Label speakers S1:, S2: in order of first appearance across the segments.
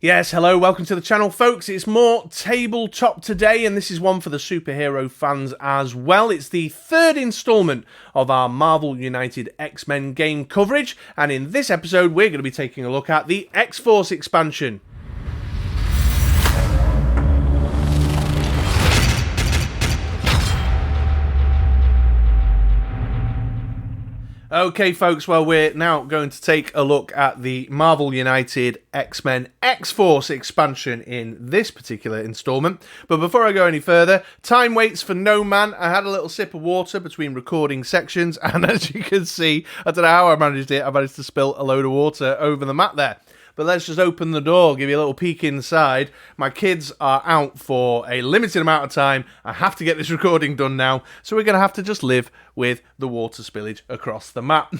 S1: Yes, hello, welcome to the channel, folks. It's more tabletop today, and this is one for the superhero fans as well. It's the third installment of our Marvel United X-Men game coverage, and in this episode, we're going to be taking a look at the X-Force expansion. Okay, folks, well, we're now going to take a look at the Marvel United X-Men X-Force expansion in this particular installment. But before I go any further, time waits for no man. I had a little sip of water between recording sections, and as you can see, I don't know how I managed it, I managed to spill a load of water over the mat there. But let's just open the door, give you a little peek inside. My kids are out for a limited amount of time. I have to get this recording done now, so we're going to have to just live with the water spillage across the map.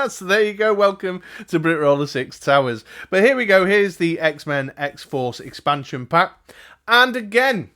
S1: So there you go, welcome to Brit Roller 6 Towers. But here we go, here's the X-Men X-Force expansion pack. And again,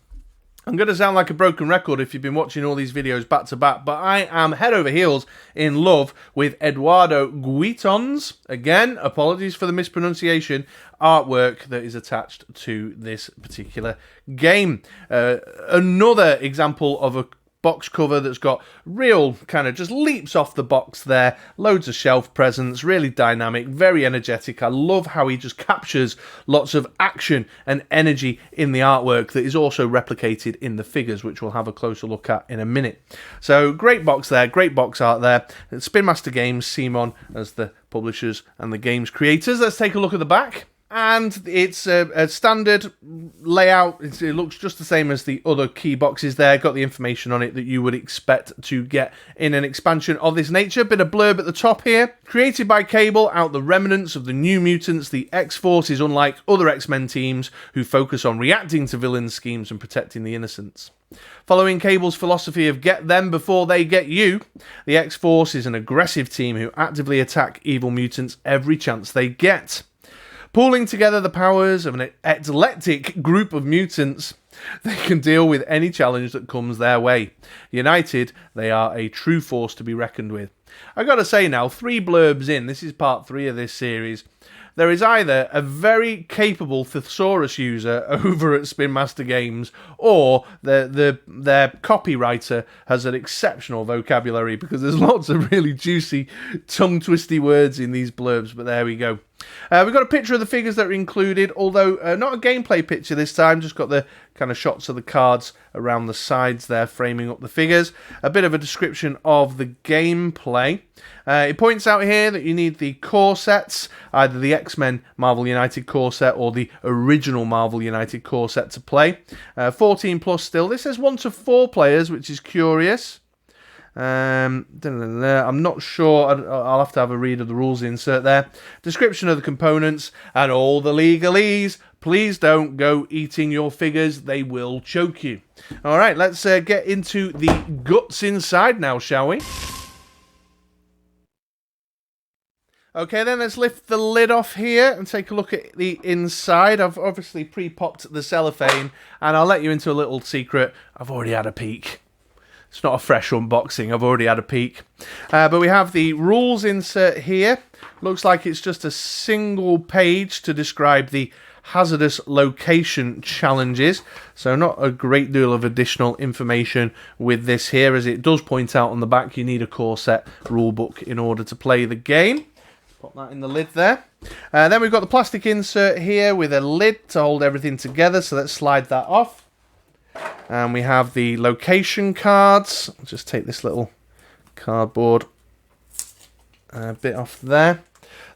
S1: I'm going to sound like a broken record if you've been watching all these videos back to back, but I am head over heels in love with Eduardo Guiton's, again, apologies for the mispronunciation, artwork that is attached to this particular game. Another example of a box cover that's got real kind of just leaps off the box there, loads of shelf presence, really dynamic, very energetic. I love how he just captures lots of action and energy in the artwork that is also replicated in the figures, which we'll have a closer look at in a minute. So great box there, great box art there. Spin Master Games, CMON as the publishers and the game's creators. Let's take a look at the back. And it's a standard layout. It looks just the same as the other key boxes there. Got the information on it that you would expect to get in an expansion of this nature. Bit of blurb at the top here. Created by Cable, out the remnants of the New Mutants, the X-Force is unlike other X-Men teams who focus on reacting to villain schemes and protecting the innocents. Following Cable's philosophy of get them before they get you, the X-Force is an aggressive team who actively attack evil mutants every chance they get. Pooling together the powers of an eclectic group of mutants, they can deal with any challenge that comes their way. United, they are a true force to be reckoned with. I gotta say now, 3 blurbs in, this is part 3 of this series, there is either a very capable thesaurus user over at Spin Master Games, or their copywriter has an exceptional vocabulary, because there's lots of really juicy, tongue-twisty words in these blurbs, but there we go. We've got a picture of the figures that are included, although not a gameplay picture this time, just got the kind of shots of the cards around the sides there framing up the figures. A bit of a description of the gameplay. It points out here that you need the core sets, either the X-Men Marvel United core set or the original Marvel United core set to play. 14 plus still. This says 1 to 4 players, which is curious. I'm not sure. I'll have to have a read of the rules insert there. Description of the components and all the legalese. Please don't go eating your figures. They will choke you. All right, let's get into the guts inside now, shall we? Okay, then let's lift the lid off here and take a look at the inside. I've obviously pre-popped the cellophane, and I'll let you into a little secret. I've already had a peek. It's not a fresh unboxing, I've already had a peek. But we have the rules insert here. Looks like it's just a single page to describe the hazardous location challenges. So not a great deal of additional information with this here, as it does point out on the back you need a core set rulebook in order to play the game. Pop that in the lid there. Then we've got the plastic insert here with a lid to hold everything together, so let's slide that off. And we have the location cards. I'll just take this little cardboard bit off there.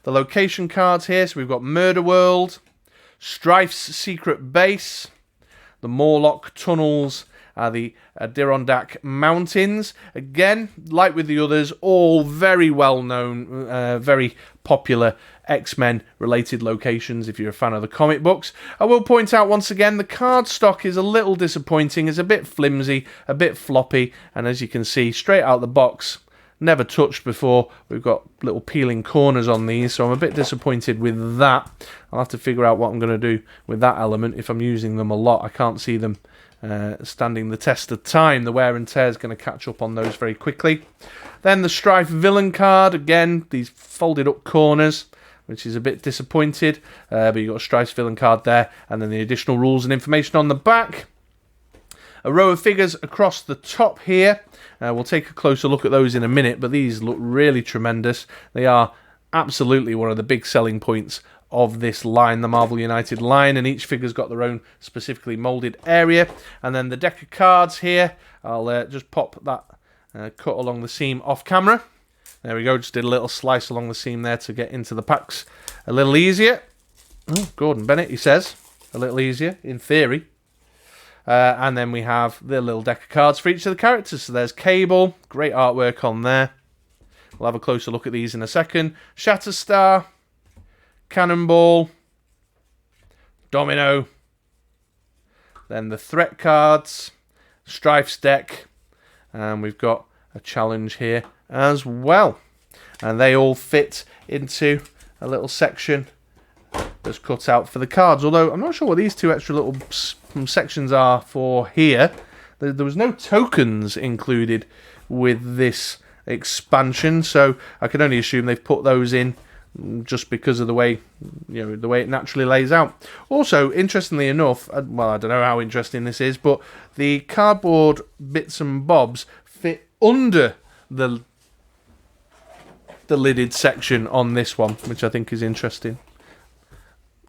S1: The location cards here. So we've got Murder World, Strife's Secret Base, the Morlock Tunnels, the Adirondack Mountains. Again, like with the others, all very well known, very popular X-Men related locations if you're a fan of the comic books. I will point out once again, the card stock is a little disappointing. It's a bit flimsy, a bit floppy, and as you can see, straight out the box, never touched before. We've got little peeling corners on these, so I'm a bit disappointed with that. I'll have to figure out what I'm going to do with that element if I'm using them a lot. I can't see them standing the test of time. The wear and tear is going to catch up on those very quickly. Then the Strife villain card, again, these folded up corners. which is a bit disappointed. But you've got a Strife's villain card there, and then the additional rules and information on the back. A row of figures across the top here. We'll take a closer look at those in a minute, but these look really tremendous. They are absolutely one of the big selling points of this line, the Marvel United line, and each figure's got their own specifically moulded area. And then the deck of cards here, I'll just pop that cut along the seam off camera. There we go, just did a little slice along the seam there to get into the packs a little easier. Oh, Gordon Bennett, he says, a little easier, in theory. And then we have the little deck of cards for each of the characters. So there's Cable, great artwork on there. We'll have a closer look at these in a second. Shatterstar, Cannonball, Domino, then the threat cards, Strife's deck, and we've got a challenge here as well. And they all fit into a little section that's cut out for the cards, although I'm not sure what these two extra little sections are for here. There was no tokens included with this expansion, so I can only assume they've put those in just because of the way, the way it naturally lays out. Also, interestingly enough, well, I don't know how interesting this is, but the cardboard bits and bobs fit under the lidded section on this one, which I think is interesting.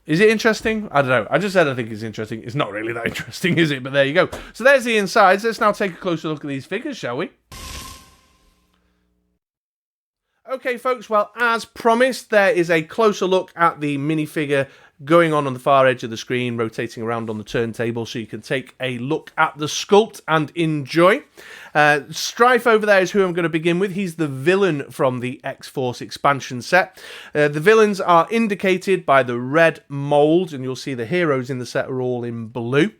S1: Is it interesting? I don't know. I just said I think it's interesting. It's not really that interesting, is it? But there you go. So there's the insides. Let's now take a closer look at these figures, shall we? Okay, folks, well, as promised, there is a closer look at the minifigure going on the far edge of the screen, rotating around on the turntable, so you can take a look at the sculpt and enjoy. Strife over there is who I'm going to begin with. He's the villain from the X-Force expansion set. The villains are indicated by the red mould, and you'll see the heroes in the set are all in blue.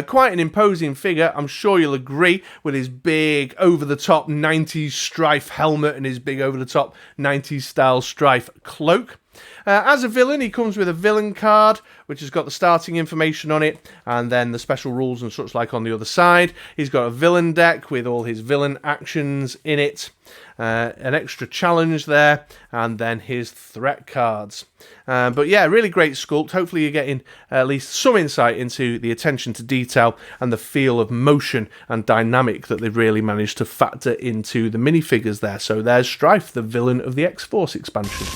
S1: Quite an imposing figure, I'm sure you'll agree, with his big over-the-top 90s Strife helmet and his big over-the-top 90s style Strife cloak. As a villain, he comes with a villain card, which has got the starting information on it, and then the special rules and such like on the other side. He's got a villain deck with all his villain actions in it, an extra challenge there, and then his threat cards. But yeah, really great sculpt. Hopefully you're getting at least some insight into the attention to detail and the feel of motion and dynamic that they've really managed to factor into the minifigures there. So there's Strife, the villain of the X-Force expansion.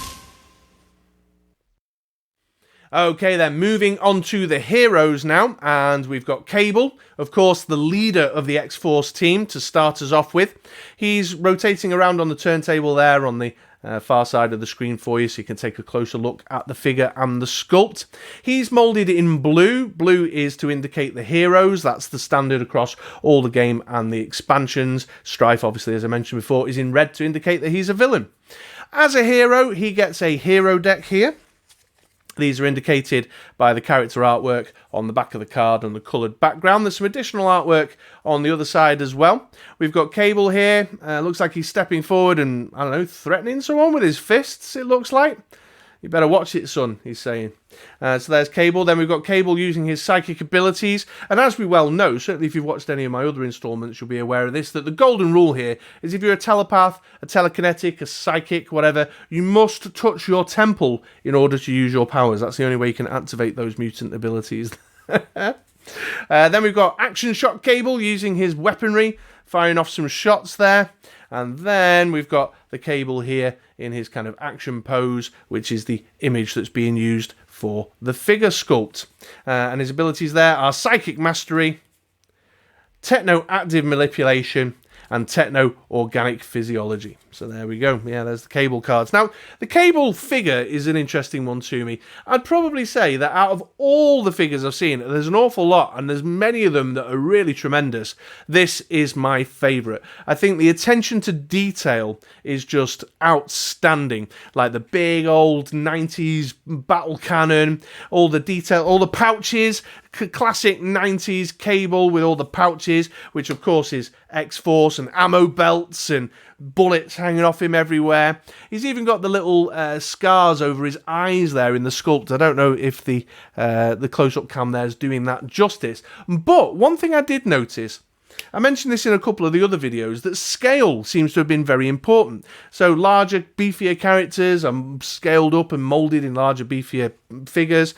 S1: Okay, then moving on to the heroes now, and we've got Cable, of course, the leader of the X-Force team to start us off with. He's rotating around on the turntable there on the far side of the screen for you, so you can take a closer look at the figure and the sculpt. He's moulded in blue. Blue is to indicate the heroes. That's the standard across all the game and the expansions. Strife, obviously, as I mentioned before, is in red to indicate that he's a villain. As a hero, he gets a hero deck here. These are indicated by the character artwork on the back of the card and the coloured background. There's some additional artwork on the other side as well. We've got Cable here. Looks like he's stepping forward and, I don't know, threatening someone with his fists, it looks like. You better watch it, son, he's saying. So there's Cable. Then we've got Cable using his psychic abilities. And as we well know, certainly if you've watched any of my other installments, you'll be aware of this, that the golden rule here is if you're a telepath, a telekinetic, a psychic, whatever, you must touch your temple in order to use your powers. That's the only way you can activate those mutant abilities. Then we've got Action Shot Cable using his weaponry, firing off some shots there. And then we've got the Cable here in his kind of action pose, which is the image that's being used for the figure sculpt. And his abilities there are Psychic Mastery, Techno-Active Manipulation, and Techno-Organic Physiology. So there we go. Yeah, there's the Cable cards. Now, the Cable figure is an interesting one to me. I'd probably say that out of all the figures I've seen, there's an awful lot, and there's many of them that are really tremendous. This is my favourite. I think the attention to detail is just outstanding. Like the big old 90s battle cannon, all the detail, all the pouches, classic 90s Cable with all the pouches, which of course is X-Force, and ammo belts and bullets hanging off him everywhere. He's even got the little scars over his eyes there in the sculpt. I don't know if the close-up cam there is doing that justice. But one thing I did notice I mentioned this in a couple of the other videos, that scale seems to have been very important. So larger, beefier characters are scaled up and moulded in larger, beefier figures.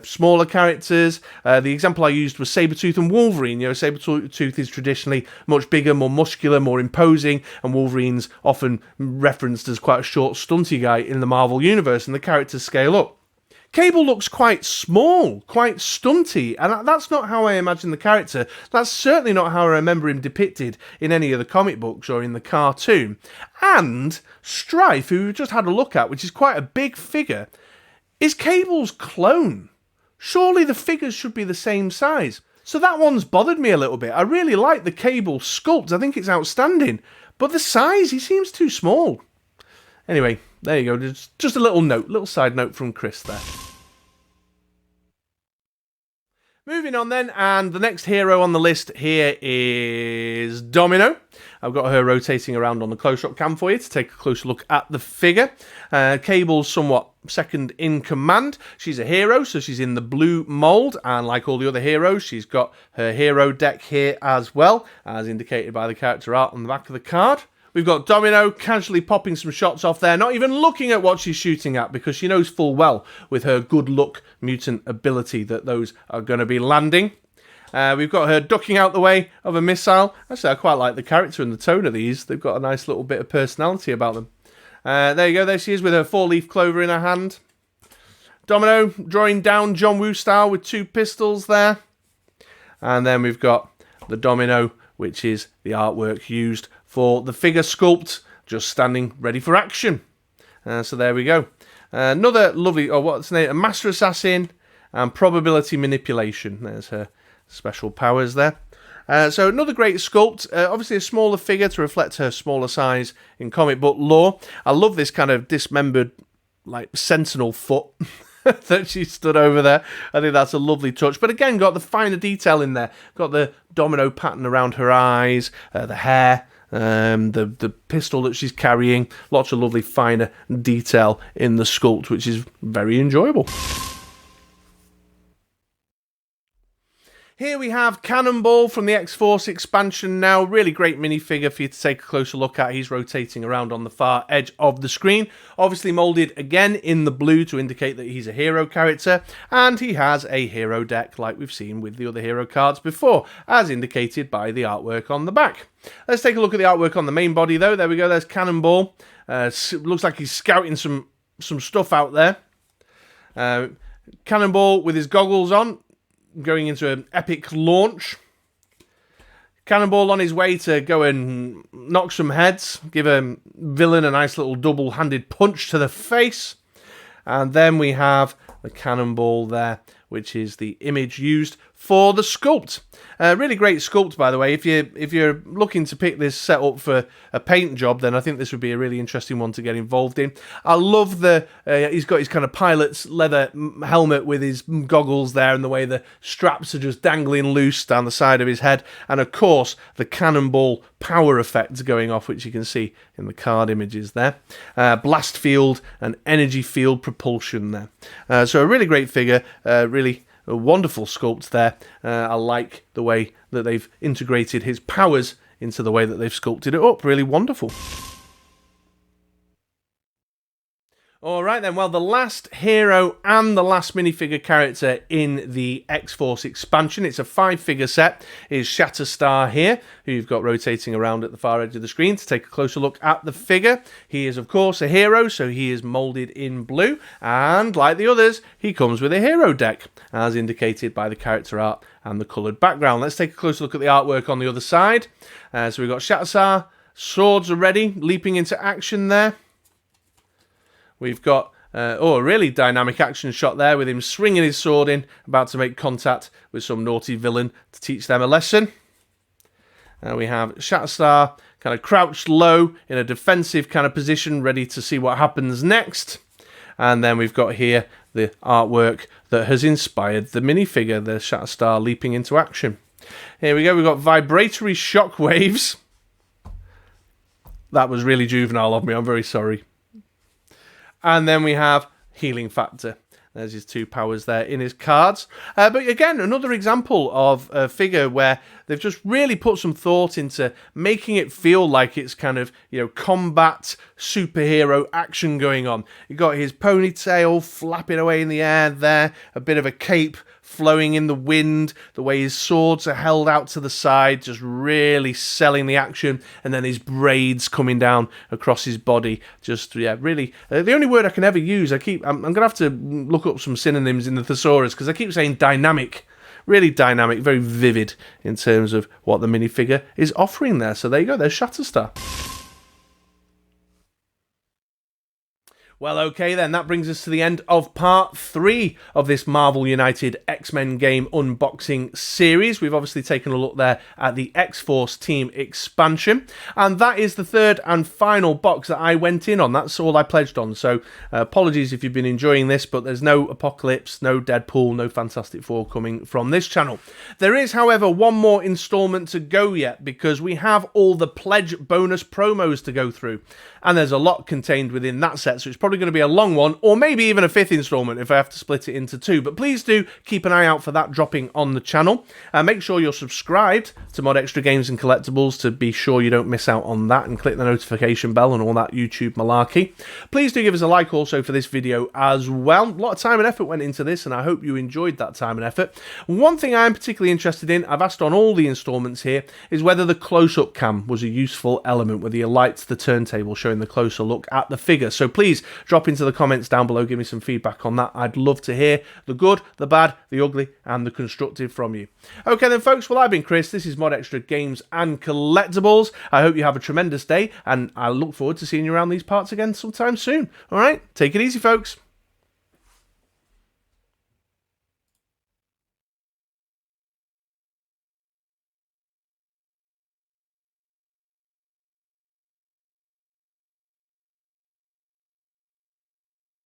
S1: Smaller characters, the example I used was Sabretooth and Wolverine. You know, Sabretooth is traditionally much bigger, more muscular, more imposing, and Wolverine's often referenced as quite a short, stunty guy in the Marvel Universe, and the characters scale up. Cable looks quite small, quite stunty, and that's not how I imagine the character. That's certainly not how I remember him depicted in any of the comic books or in the cartoon. And Strife, who we just had a look at, which is quite a big figure, is Cable's clone. Surely the figures should be the same size. So that one's bothered me a little bit. I really like the Cable sculpt. I think it's outstanding. But the size, he seems too small. Anyway, there you go. Just a little note, little side note from Chris there. Moving on then, and the next hero on the list here is Domino. I've got her rotating around on the close-up cam for you to take a closer look at the figure. Cable's somewhat second in command. She's a hero, so she's in the blue mould, and like all the other heroes, she's got her hero deck here as well, as indicated by the character art on the back of the card. We've got Domino casually popping some shots off there, not even looking at what she's shooting at, because she knows full well with her good luck mutant ability that those are going to be landing. We've got her ducking out the way of a missile. Actually, I quite like the character and the tone of these. They've got a nice little bit of personality about them. There you go, there she is with her 4-leaf clover in her hand. Domino drawing down John Woo style with 2 pistols there. And then we've got the Domino, which is the artwork used for the figure sculpt, just standing ready for action. So there we go. Another lovely, what's the name? A Master Assassin and Probability Manipulation. There's her special powers there. So another great sculpt. Obviously a smaller figure to reflect her smaller size in comic book lore. I love this kind of dismembered, like, sentinel foot that she stood over there. I think that's a lovely touch. But again, got the finer detail in there. Got the domino pattern around her eyes, the hair, the pistol that she's carrying. Lots of lovely finer detail in the sculpt, which is very enjoyable. Here we have Cannonball from the X-Force expansion now. Really great minifigure for you to take a closer look at. He's rotating around on the far edge of the screen. Obviously moulded again in the blue to indicate that he's a hero character. And he has a hero deck like we've seen with the other hero cards before, as indicated by the artwork on the back. Let's take a look at the artwork on the main body though. There we go, there's Cannonball. Looks like he's scouting some stuff out there. Cannonball with his goggles on, going into an epic launch. Cannonball on his way to go and knock some heads, give a villain a nice little double-handed punch to the face. And then we have the Cannonball there, which is the image used for the sculpt. Really great sculpt, by the way. If you're looking to pick this set up for a paint job, then I think this would be a really interesting one to get involved in. I love the he's got his kind of pilot's leather helmet with his goggles there, and the way the straps are just dangling loose down the side of his head, and of course the Cannonball power effects going off, which you can see in the card images there. Blast field and energy field propulsion there. So a really great figure, really a wonderful sculpt there. I like the way that they've integrated his powers into the way that they've sculpted it up. Really wonderful. Alright then, well, the last hero and the last minifigure character in the X-Force expansion, it's a 5-figure set, is Shatterstar here, who you've got rotating around at the far edge of the screen to take a closer look at the figure. He is, of course, a hero, so he is moulded in blue, and like the others, he comes with a hero deck, as indicated by the character art and the coloured background. Let's take a closer look at the artwork on the other side. So we've got Shatterstar, swords are ready, leaping into action there. We've got a really dynamic action shot there with him swinging his sword in, about to make contact with some naughty villain to teach them a lesson. We have Shatterstar kind of crouched low in a defensive kind of position, ready to see what happens next. And then we've got here the artwork that has inspired the minifigure, the Shatterstar leaping into action. Here we go, we've got vibratory shockwaves. That was really juvenile of me, I'm very sorry. And then we have healing factor. There's his 2 powers there in his cards. But again, another example of a figure where they've just really put some thought into making it feel like it's kind of, you know, combat superhero action going on. You got his ponytail flapping away in the air there, a bit of a cape flowing in the wind, the way his swords are held out to the side, just really selling the action, and then his braids coming down across his body, just, yeah, really, the only word I can ever use, I'm going to have to look up some synonyms in the thesaurus, because I keep saying dynamic, really dynamic, very vivid in terms of what the minifigure is offering there. So there you go, there's Shatterstar. Well, okay then, that brings us to the end of part 3 of this Marvel United X-Men game unboxing series. We've obviously taken a look there at the X-Force team expansion, and that is the 3rd and final box that I went in on. That's all I pledged on, so apologies if you've been enjoying this, but there's no Apocalypse, no Deadpool, no Fantastic Four coming from this channel. There is, however, one more installment to go yet, because we have all the pledge bonus promos to go through, and there's a lot contained within that set, so it's probably going to be a long one, or maybe even a 5th installment if I have to split it into 2. But please do keep an eye out for that dropping on the channel. Make sure you're subscribed to Mod Extra Games and Collectibles to be sure you don't miss out on that, and click the notification bell and all that YouTube malarkey. Please do give us a like also for this video as well. A lot of time and effort went into this, and I hope you enjoyed that time and effort. One thing I'm particularly interested in, I've asked on all the installments here, is whether the close-up cam was a useful element, whether you liked the turntable showing the closer look at the figure. So please drop into the comments down below, give me some feedback on that. I'd love to hear the good, the bad, the ugly, and the constructive from you. Okay then folks, well, I've been Chris, this is Mod Extra Games and Collectibles. I hope you have a tremendous day, and I look forward to seeing you around these parts again sometime soon. Alright, take it easy folks.